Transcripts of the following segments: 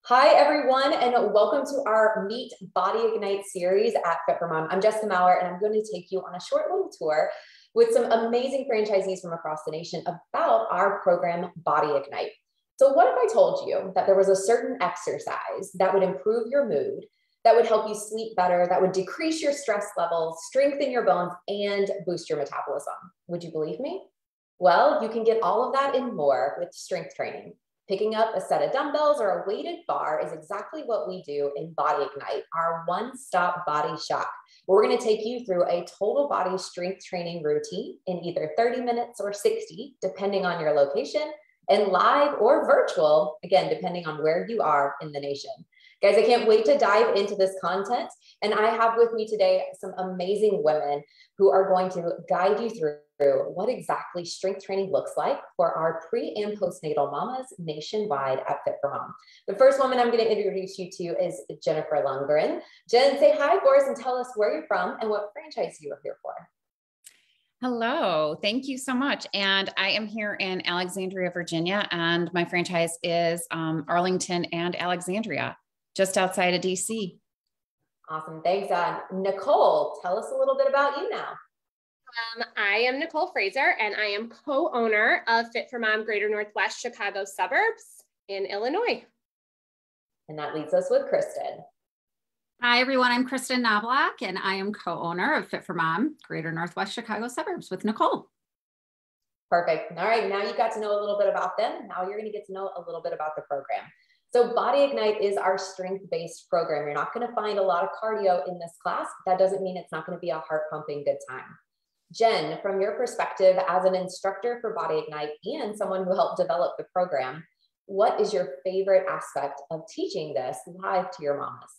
Hi, everyone, and welcome to our Meet Body Ignite series at Fit for Mom. I'm Jessica Maurer, and I'm going to take you on a short little tour with some amazing franchisees from across the nation about our program, Body Ignite. So what if I told you that there was a certain exercise that would improve your mood, that would help you sleep better, that would decrease your stress levels, strengthen your bones, and boost your metabolism? Would you believe me? Well, you can get all of that and more with strength training. Picking up a set of dumbbells or a weighted bar is exactly what we do in Body Ignite, our one-stop body shop. We're going to take you through a total body strength training routine in either 30 minutes or 60, depending on your location, and live or virtual, again, depending on where you are in the nation. Guys, I can't wait to dive into this content. And I have with me today some amazing women who are going to guide you through what exactly strength training looks like for our pre and postnatal mamas nationwide at Fit for Mom. The first woman I'm going to introduce you to is Jennifer Lungren. Jen, say hi for us and tell us where you're from and what franchise you are here for. Hello, thank you so much. And I am here in Alexandria, Virginia, and my franchise is Arlington and Alexandria, just outside of DC. Awesome, thanks. Nicole, tell us a little bit about you now. I am Nicole Fraser, and I am co-owner of Fit for Mom Greater Northwest Chicago Suburbs in Illinois. And that leaves us with Kristen. Hi, everyone. I'm Kristen Knobloch, and I am co-owner of Fit for Mom Greater Northwest Chicago Suburbs with Nicole. Perfect. All right, now you got to know a little bit about them. Now you're going to get to know a little bit about the program. So Body Ignite is our strength-based program. You're not going to find a lot of cardio in this class. That doesn't mean it's not going to be a heart-pumping good time. Jen, from your perspective as an instructor for Body Ignite and someone who helped develop the program, what is your favorite aspect of teaching this live to your mamas?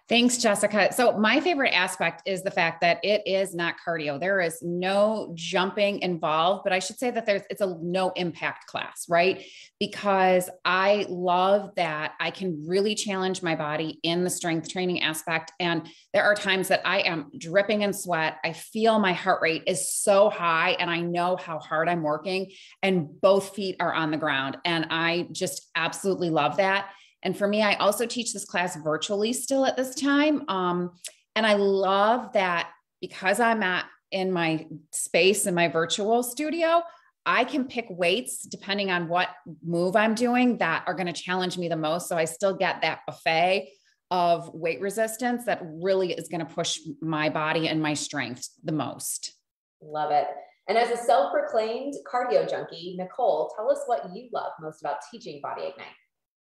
Thanks, Jessica. So my favorite aspect is the fact that it is not cardio. There is no jumping involved, but I should say that it's a no impact class, right? Because I love that I can really challenge my body in the strength training aspect. And there are times that I am dripping in sweat. I feel my heart rate is so high and I know how hard I'm working and both feet are on the ground. And I just absolutely love that. And for me, I also teach this class virtually still at this time. And I love that because I'm in my space in my virtual studio, I can pick weights depending on what move I'm doing that are going to challenge me the most. So I still get that buffet of weight resistance that really is going to push my body and my strength the most. Love it. And as a self-proclaimed cardio junkie, Nicole, tell us what you love most about teaching Body Ignite.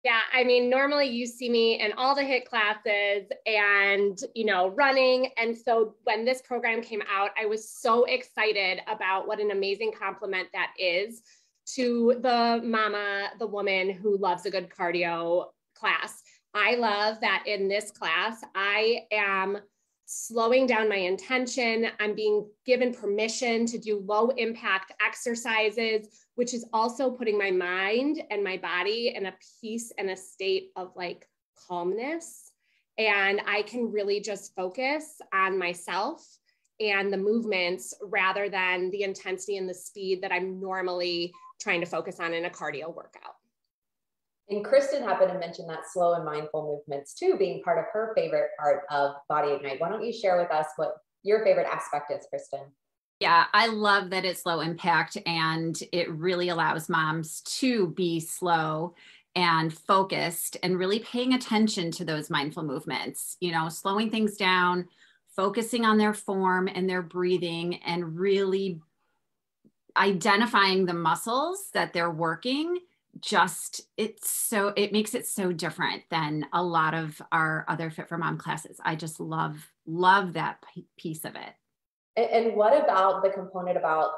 Yeah, I mean, normally you see me in all the HIIT classes and, running. And so when this program came out, I was so excited about what an amazing compliment that is to the mama, the woman who loves a good cardio class. I love that in this class, I am slowing down my intention. I'm being given permission to do low impact exercises, which is also putting my mind and my body in a peace and a state of like calmness. And I can really just focus on myself and the movements rather than the intensity and the speed that I'm normally trying to focus on in a cardio workout. And Kristen happened to mention that slow and mindful movements too, being part of her favorite part of Body Ignite. Why don't you share with us what your favorite aspect is, Kristen? Yeah, I love that it's low impact and it really allows moms to be slow and focused and really paying attention to those mindful movements, slowing things down, focusing on their form and their breathing and really identifying the muscles that they're working. It makes it so different than a lot of our other Fit for Mom classes. I just love that piece of it. And what about the component about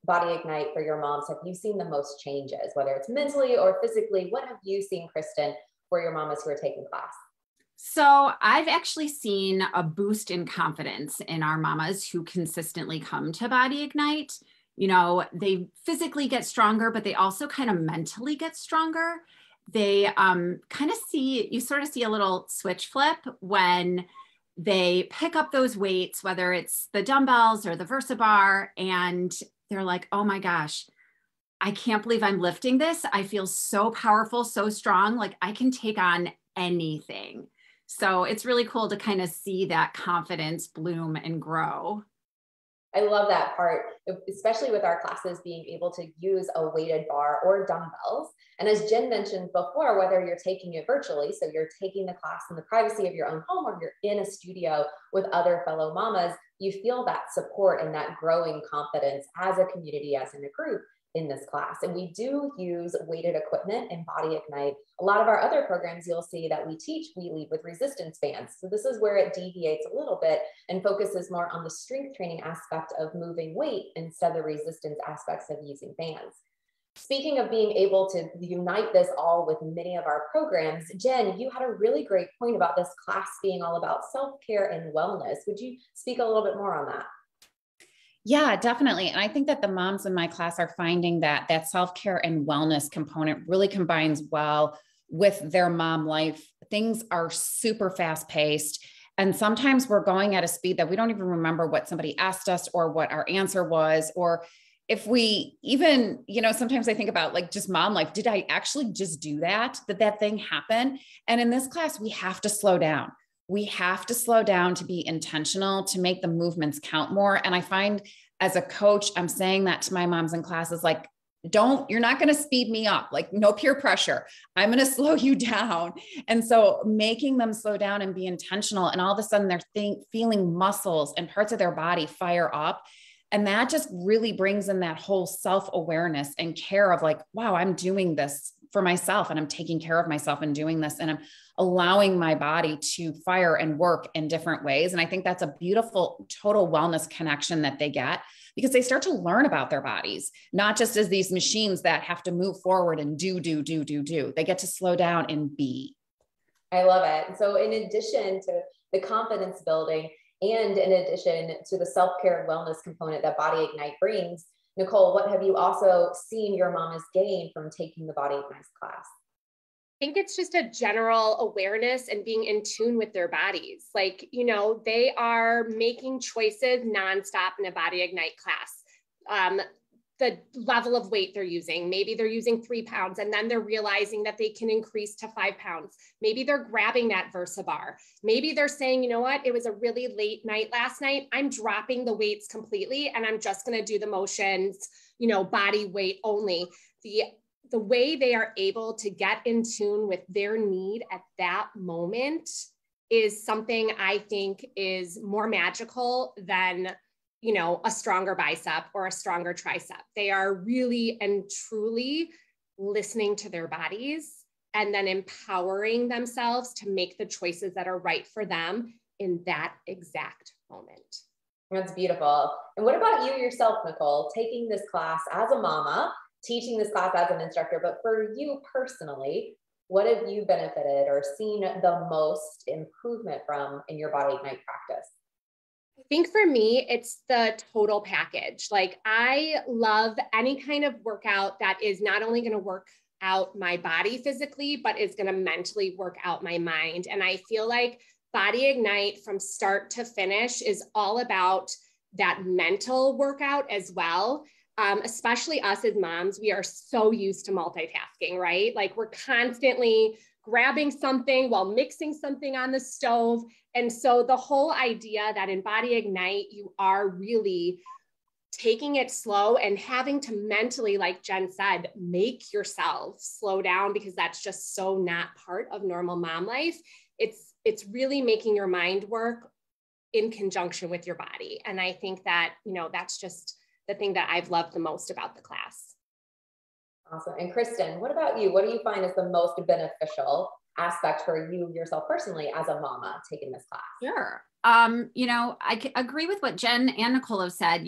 Body Ignite for your moms? Have you seen the most changes, whether it's mentally or physically? What have you seen, Kristen, for your mamas who are taking class? So I've actually seen a boost in confidence in our mamas who consistently come to Body Ignite. They physically get stronger, but they also kind of mentally get stronger. They you sort of see a little switch flip when they pick up those weights, whether it's the dumbbells or the VersaBar, and they're like, oh my gosh, I can't believe I'm lifting this. I feel so powerful, so strong. Like I can take on anything. So it's really cool to kind of see that confidence bloom and grow. I love that part, especially with our classes being able to use a weighted bar or dumbbells. And as Jen mentioned before, whether you're taking it virtually, so you're taking the class in the privacy of your own home, or you're in a studio with other fellow mamas, you feel that support and that growing confidence as a community, as in a group in this class. And we do use weighted equipment in Body Ignite. A lot of our other programs you'll see that we teach, we lead with resistance bands. So this is where it deviates a little bit and focuses more on the strength training aspect of moving weight instead of the resistance aspects of using bands. Speaking of being able to unite this all with many of our programs, Jen, you had a really great point about this class being all about self-care and wellness. Would you speak a little bit more on that? Yeah, definitely. And I think that the moms in my class are finding that that self-care and wellness component really combines well with their mom life. Things are super fast paced. And sometimes we're going at a speed that we don't even remember what somebody asked us or what our answer was, or if we even, sometimes I think about like just mom life. Did I actually just do that? Did that thing happen? And in this class, we have to slow down. We have to slow down to be intentional, to make the movements count more. And I find as a coach, I'm saying that to my moms in classes, like, you're not going to speed me up, like no peer pressure. I'm going to slow you down. And so making them slow down and be intentional. And all of a sudden they're feeling muscles and parts of their body fire up. And that just really brings in that whole self-awareness and care of like, wow, I'm doing this for myself and I'm taking care of myself and doing this. And I'm allowing my body to fire and work in different ways. And I think that's a beautiful total wellness connection that they get because they start to learn about their bodies, not just as these machines that have to move forward and do. They get to slow down and be. I love it. So in addition to the confidence building and in addition to the self-care wellness component that Body Ignite brings, Nicole, what have you also seen your mamas gain from taking the Body Ignite class? I think it's just a general awareness and being in tune with their bodies. Like, they are making choices nonstop in a Body Ignite class. The level of weight they're using, maybe they're using 3 pounds and then they're realizing that they can increase to 5 pounds. Maybe they're grabbing that VersaBar. Maybe they're saying, you know what, it was a really late night last night. I'm dropping the weights completely and I'm just going to do the motions, body weight only. The way they are able to get in tune with their need at that moment is something I think is more magical than, a stronger bicep or a stronger tricep. They are really and truly listening to their bodies and then empowering themselves to make the choices that are right for them in that exact moment. That's beautiful. And what about you yourself, Nicole, taking this class as a mama, teaching this class as an instructor, but for you personally, what have you benefited or seen the most improvement from in your Body Ignite practice? I think for me, it's the total package. Like I love any kind of workout that is not only going to work out my body physically, but is going to mentally work out my mind. And I feel like Body Ignite from start to finish is all about that mental workout as well. Especially us as moms, we are so used to multitasking, right? Like we're constantly grabbing something while mixing something on the stove. And so the whole idea that in Body Ignite, you are really taking it slow and having to mentally, like Jen said, make yourself slow down because that's just so not part of normal mom life. It's really making your mind work in conjunction with your body. And I think that, that's just the thing that I've loved the most about the class. Awesome. And Kristen, what about you? What do you find is the most beneficial aspect for you yourself personally as a mama taking this class? Sure. I agree with what Jen and Nicole have said.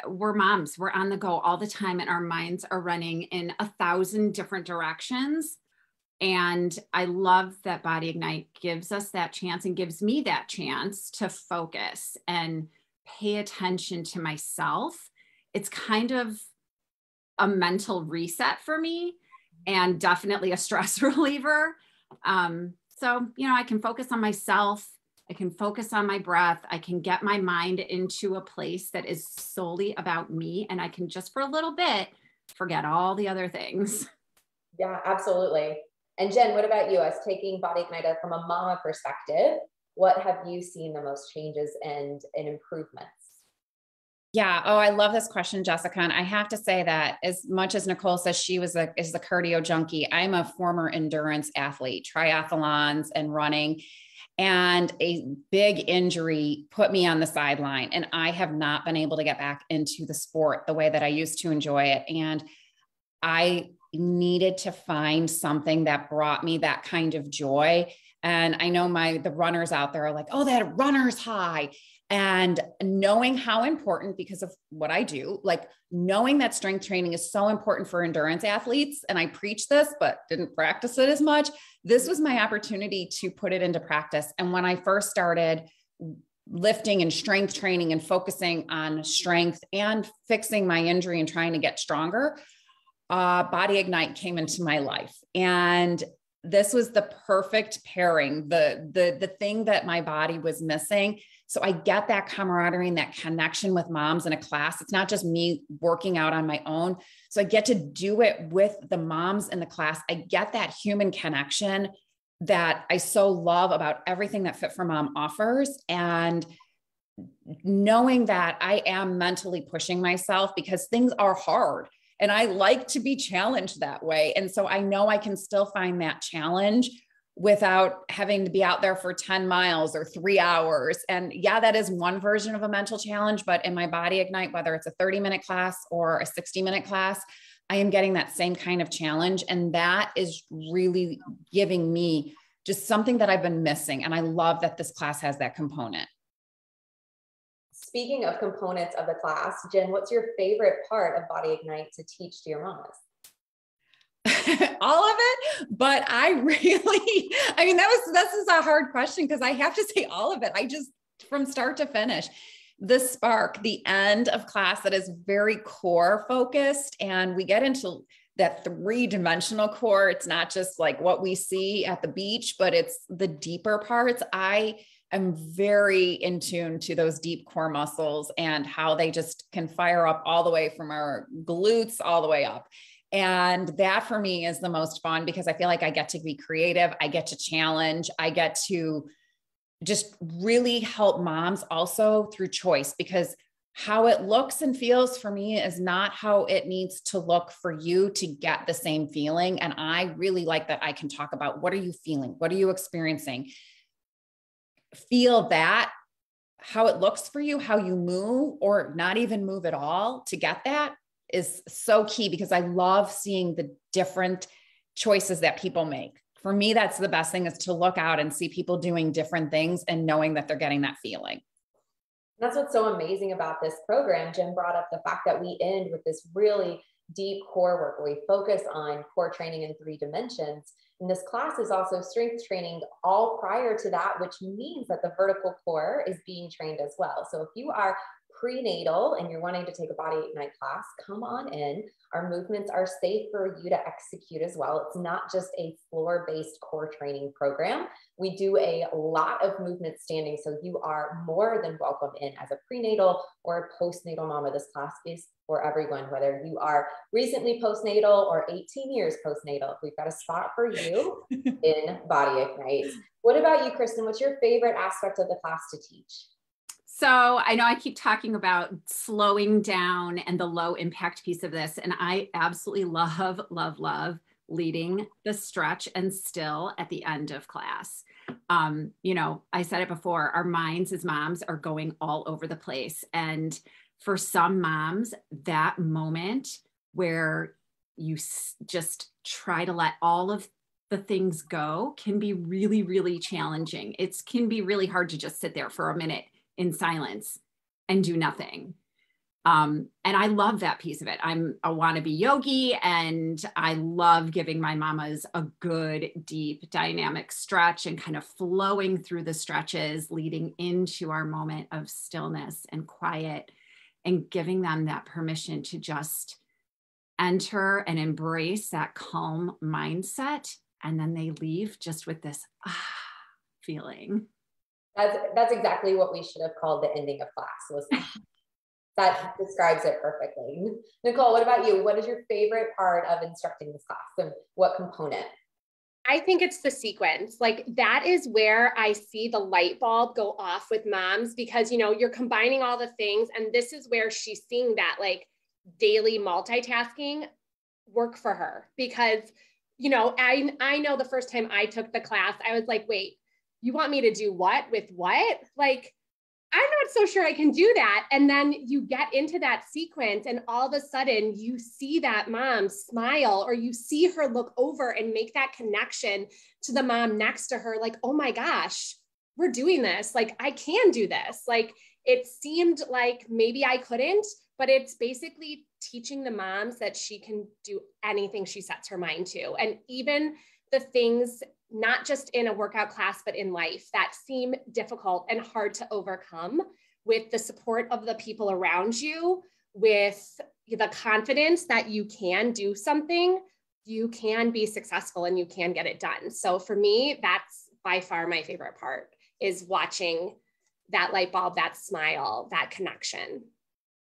We're moms, we're on the go all the time and our minds are running in 1,000 different directions. And I love that Body Ignite gives us that chance and gives me that chance to focus and pay attention to myself. It's kind of a mental reset for me and definitely a stress reliever. So, I can focus on myself. I can focus on my breath. I can get my mind into a place that is solely about me. And I can just for a little bit forget all the other things. Yeah, absolutely. And Jen, what about you? As taking Body Igniter from a mama perspective, what have you seen the most changes and improvements? Yeah. Oh, I love this question, Jessica. And I have to say that as much as Nicole says she is the cardio junkie, I'm a former endurance athlete, triathlons and running, and a big injury put me on the sideline. And I have not been able to get back into the sport the way that I used to enjoy it. And I needed to find something that brought me that kind of joy. And I know the runners out there are like, oh, that runner's high. And knowing how important, because of what I do, like knowing that strength training is so important for endurance athletes. And I preach this, but didn't practice it as much. This was my opportunity to put it into practice. And when I first started lifting and strength training and focusing on strength and fixing my injury and trying to get stronger, Body Ignite came into my life. And this was the perfect pairing, the thing that my body was missing. So I get that camaraderie and that connection with moms in a class. It's not just me working out on my own. So I get to do it with the moms in the class. I get that human connection that I so love about everything that Fit for Mom offers. And knowing that I am mentally pushing myself because things are hard. And I like to be challenged that way. And so I know I can still find that challenge without having to be out there for 10 miles or 3 hours. And yeah, that is one version of a mental challenge, but in my Body Ignite, whether it's a 30-minute class or a 60-minute class, I am getting that same kind of challenge. And that is really giving me just something that I've been missing. And I love that this class has that component. Speaking of components of the class, Jen, what's your favorite part of Body Ignite to teach to your mamas? All of it, but this is a hard question because I have to say all of it. I just, from start to finish, the spark, the end of class that is very core focused. And we get into that 3-dimensional core. It's not just like what we see at the beach, but it's the deeper parts. I am very in tune to those deep core muscles and how they just can fire up all the way from our glutes all the way up. And that for me is the most fun because I feel like I get to be creative. I get to challenge. I get to just really help moms also through choice, because how it looks and feels for me is not how it needs to look for you to get the same feeling. And I really like that I can talk about, what are you feeling? What are you experiencing? Feel that, how it looks for you, how you move or not even move at all to get that is so key, because I love seeing the different choices that people make. For me, that's the best thing, is to look out and see people doing different things and knowing that they're getting that feeling. That's what's so amazing about this program. Jen brought up the fact that we end with this really deep core work where we focus on core training in 3 dimensions. And this class is also strength training all prior to that, which means that the vertical core is being trained as well. So if you are prenatal and you're wanting to take a Body Ignite class, come on in. Our movements are safe for you to execute as well. It's not just a floor-based core training program. We do a lot of movement standing, so you are more than welcome in as a prenatal or a postnatal mama. This class is for everyone, whether you are recently postnatal or 18 years postnatal. We've got a spot for you in Body Ignite. What about you, Kristen? What's your favorite aspect of the class to teach? So I know I keep talking about slowing down and the low impact piece of this. And I absolutely love, love, love leading the stretch and still at the end of class. I said it before, our minds as moms are going all over the place. And for some moms, that moment where you just try to let all of the things go can be really, really challenging. It can be really hard to just sit there for a minute in silence and do nothing. And I love that piece of it. I'm a wannabe yogi, and I love giving my mamas a good, deep, dynamic stretch and kind of flowing through the stretches leading into our moment of stillness and quiet, and giving them that permission to just enter and embrace that calm mindset. And then they leave just with this feeling. That's exactly what we should have called the ending of class. Was That describes it perfectly. Nicole, what about you? What is your favorite part of instructing this class, and what component? I think it's the sequence. Like that is where I see the light bulb go off with moms, because, you know, you're combining all the things. And this is where she's seeing that like daily multitasking work for her. Because, you know, I know the first time I took the class, I was like, wait, you want me to do what with what? Like, I'm not so sure I can do that. And then you get into that sequence and all of a sudden you see that mom smile, or you see her look over and make that connection to the mom next to her. Like, oh my gosh, we're doing this. Like, I can do this. Like, it seemed like maybe I couldn't, but it's basically teaching the moms that she can do anything she sets her mind to. And even the things, not just in a workout class, but in life, that seem difficult and hard to overcome, with the support of the people around you, with the confidence that you can do something, you can be successful and you can get it done. So for me, that's by far my favorite part, is watching that light bulb, that smile, that connection.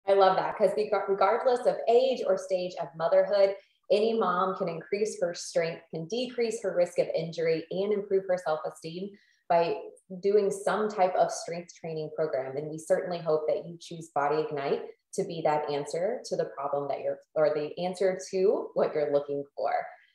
I love that, because regardless of age or stage of motherhood, any mom can increase her strength, can decrease her risk of injury, and improve her self-esteem by doing some type of strength training program. And we certainly hope that you choose Body Ignite to be that answer to the problem that or the answer to what you're looking for.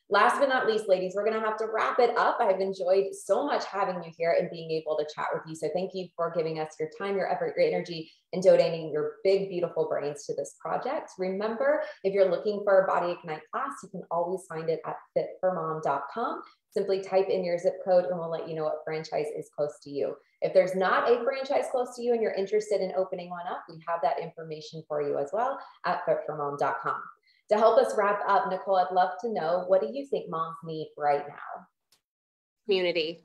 Last but not least, ladies, we're going to have to wrap it up. I've enjoyed so much having you here and being able to chat with you. So thank you for giving us your time, your effort, your energy, and donating your big, beautiful brains to this project. Remember, if you're looking for a Body Ignite class, you can always find it at fitformom.com. Simply type in your zip code and we'll let you know what franchise is close to you. If there's not a franchise close to you and you're interested in opening one up, we have that information for you as well at fitformom.com. To help us wrap up, Nicole, I'd love to know, what do you think moms need right now? Community.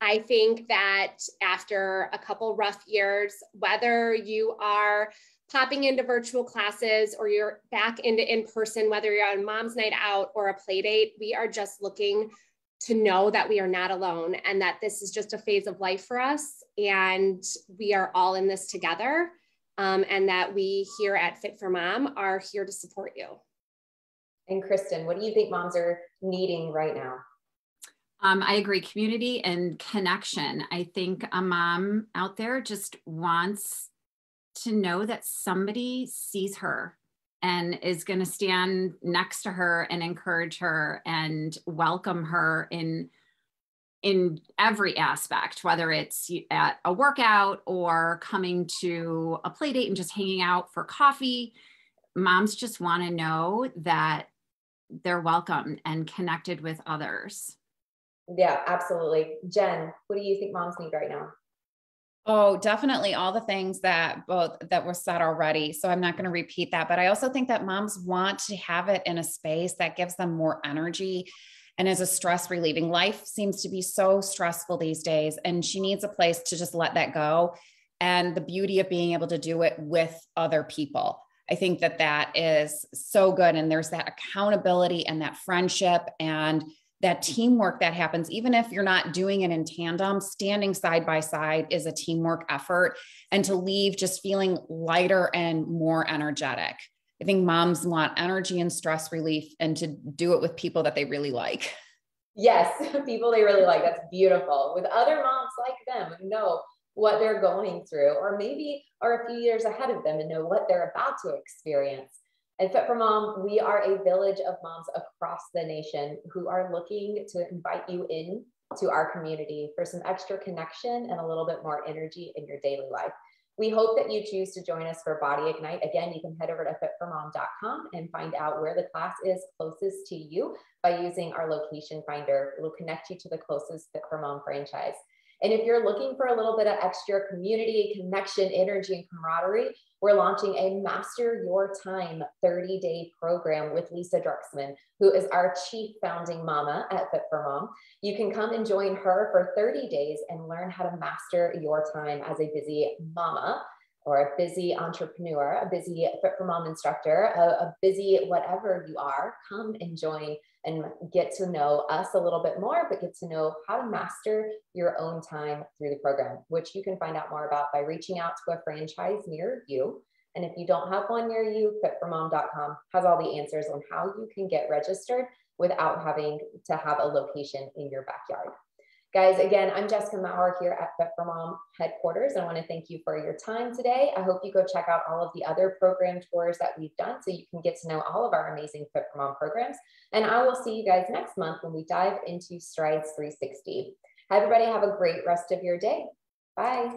I think that after a couple rough years, whether you are popping into virtual classes or you're back into in-person, whether you're on mom's night out or a play date, we are just looking to know that we are not alone, and that this is just a phase of life for us, and we are all in this together. And that we here at Fit for Mom are here to support you. And Kristen, what do you think moms are needing right now? I agree, community and connection. I think a mom out there just wants to know that somebody sees her and is going to stand next to her and encourage her and welcome her in every aspect, whether it's at a workout or coming to a play date and just hanging out for coffee. Moms just want to know that they're welcome and connected with others. Yeah, absolutely. Jen, what do you think moms need right now? Oh, definitely all the things that were said already. So I'm not going to repeat that, but I also think that moms want to have it in a space that gives them more energy and as a stress relieving. Life seems to be so stressful these days, and she needs a place to just let that go. And the beauty of being able to do it with other people. I think that that is so good. And there's that accountability and that friendship and that teamwork that happens. Even if you're not doing it in tandem, standing side by side is a teamwork effort, and to leave just feeling lighter and more energetic. I think moms want energy and stress relief, and to do it with people that they really like. Yes, people they really like. That's beautiful. With other moms like them who know what they're going through, or maybe are a few years ahead of them and know what they're about to experience. At Fit for Mom, we are a village of moms across the nation who are looking to invite you in to our community for some extra connection and a little bit more energy in your daily life. We hope that you choose to join us for Body Ignite. Again, you can head over to fitformom.com and find out where the class is closest to you by using our location finder. It will connect you to the closest Fit for Mom franchise. And if you're looking for a little bit of extra community, connection, energy, and camaraderie, we're launching a Master Your Time 30-day program with Lisa Druxman, who is our chief founding mama at Fit for Mom. You can come and join her for 30 days and learn how to master your time as a busy mama, or a busy entrepreneur, a busy Fit for Mom instructor, a busy whatever you are. Come and join and get to know us a little bit more, but get to know how to master your own time through the program, which you can find out more about by reaching out to a franchise near you. And if you don't have one near you, fitformom.com has all the answers on how you can get registered without having to have a location in your backyard. Guys, again, I'm Jessica Maurer here at Fit for Mom headquarters. I want to thank you for your time today. I hope you go check out all of the other program tours that we've done so you can get to know all of our amazing Fit for Mom programs. And I will see you guys next month when we dive into Strides 360. Everybody have a great rest of your day. Bye.